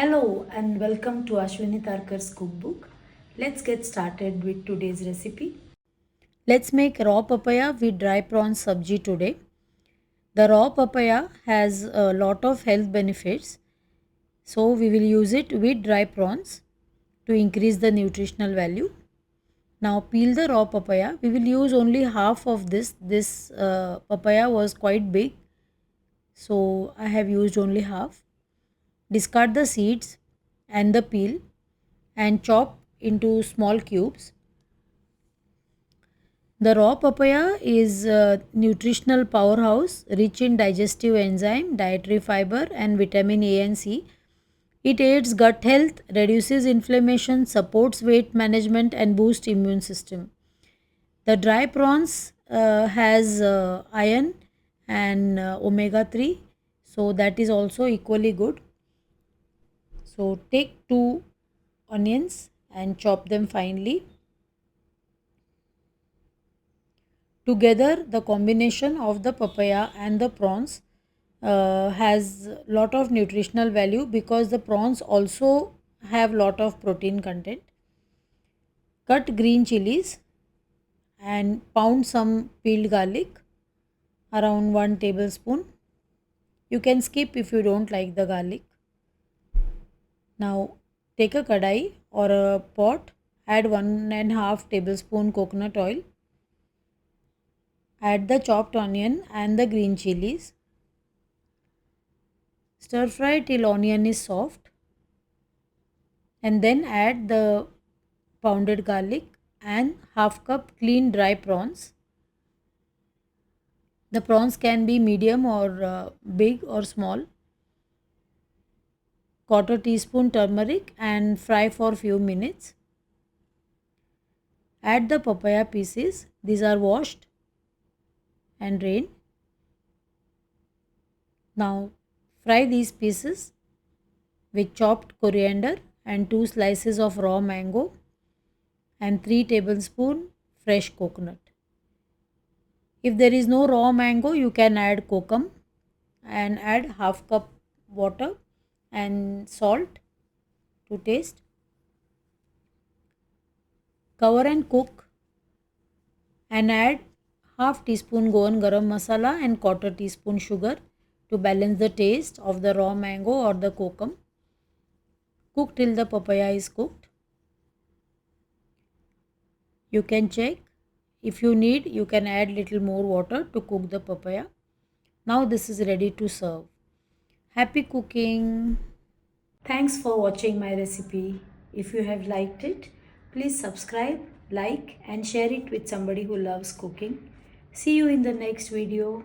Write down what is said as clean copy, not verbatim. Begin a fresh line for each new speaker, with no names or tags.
Hello and welcome to Ashwini Tarkar's cookbook. Let's get started with today's recipe. Let's make raw papaya with dry prawns sabji today. The raw papaya has a lot of health benefits, so we will use it with dry prawns to increase the nutritional value. Now peel the raw papaya. We will use only half of this. This papaya was quite big, so I have used only half. Discard the seeds and the peel and chop into small cubes. The raw papaya is a nutritional powerhouse rich in digestive enzyme, dietary fiber, and vitamin A and C. It aids gut health, reduces inflammation, supports weight management, and boosts immune system. The dry prawns has iron and omega 3, so that is also equally good. So take two onions and chop them finely. Together, the combination of the papaya and the prawns has lot of nutritional value because the prawns also have lot of protein content. Cut green chilies and pound some peeled garlic, around 1 tablespoon. You can skip if you don't like the garlic. Now take a kadai or a pot, add 1.5 tablespoon coconut oil. Add the chopped onion and the green chilies. Stir fry till onion is soft and then add the pounded garlic and half cup clean dry prawns. The prawns can be medium or big or small. Quarter teaspoon turmeric and fry for few minutes. Add the papaya pieces. These are washed and drained. Now fry these pieces with chopped coriander and 2 slices of raw mango and 3 tablespoon fresh coconut. If there is no raw mango, you can add kokum and add half cup water and salt to taste. Cover and cook and add half teaspoon goan garam masala and quarter teaspoon sugar to balance the taste of the raw mango or the kokum. Cook till the papaya is cooked. You can check. If you need, you can add little more water to cook the papaya. Now this is ready to serve. Happy cooking! Thanks for watching my recipe. If you have liked it, please subscribe, like and share it with somebody who loves cooking. See you in the next video.